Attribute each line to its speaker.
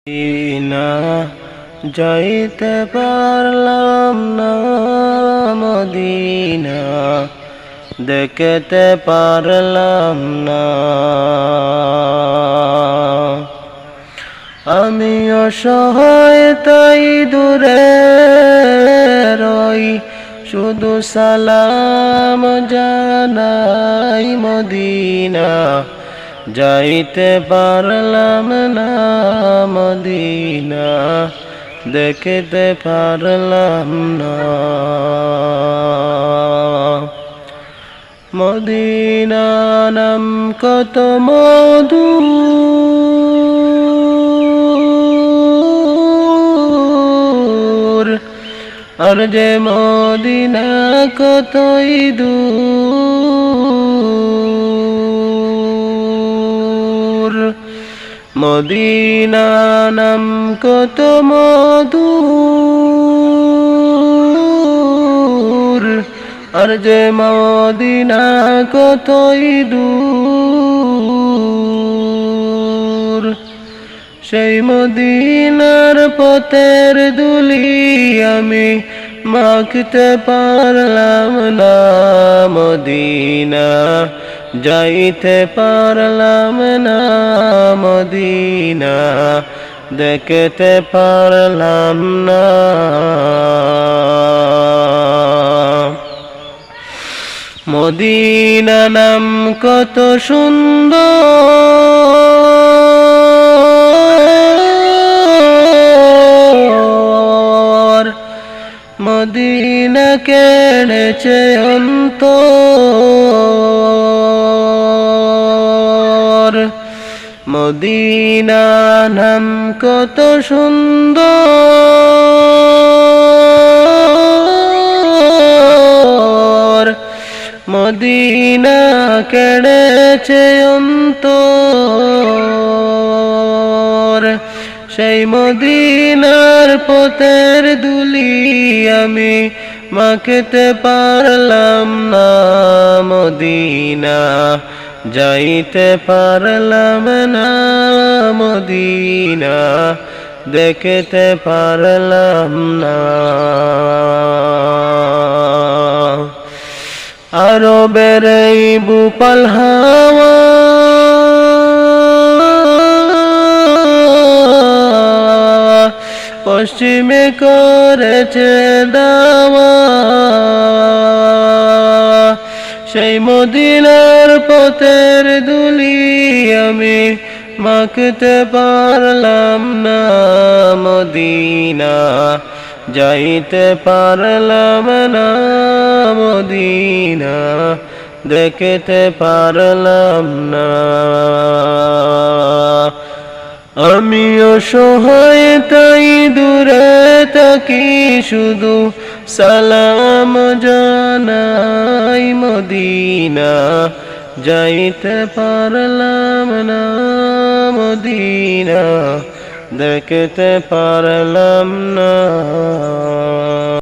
Speaker 1: Medina যাইতে পারলাম না, মদিনা দেখতে পারলাম না। আমি অসহায় তাই দূরে রই, শুধু সালাম জানাই। মদিনা যাইতে পারলাম না, মদিনা দেখতে পারলাম না। মদিনা নাম কত মধুর, আর যে মদিনা কতই দূর। মদিনা নাম কত মধুর, আর যে মদিনা কতই দূর। সেই মদিনার পথের ধুলি আমি মাখতে পারলাম না, মদিনা যাইতে পারলাম না। মদিনা দেখতে পারলাম না। মদিনা নাম কত সুন্দর, মদিনা কেড়েছে অন্তর। মদিনা নাম কত সুন্দর, মদিনা কেড়েছে অন্তর। সেই মদিনার পথের ধুলি আমি মাখতে পারলাম না, মদিনা যাইতে পারলাম না। মদিনা দেখতে পারলাম না। আরবের এই বুপাল হাওয়া পশ্চিমে করেছে দাওয়া, সেই মদিনার পথের ধুলি আমি মাখতে পারলাম না। মদিনা যাইতে পারলাম না, মদিনা দেখতে পারলাম না। আমি অসহায় তাই দূরে থাকি, শুধু সালাম জানাই। মদিনা যাইতে পারলাম না, মদিনা দেখতে পারলাম না।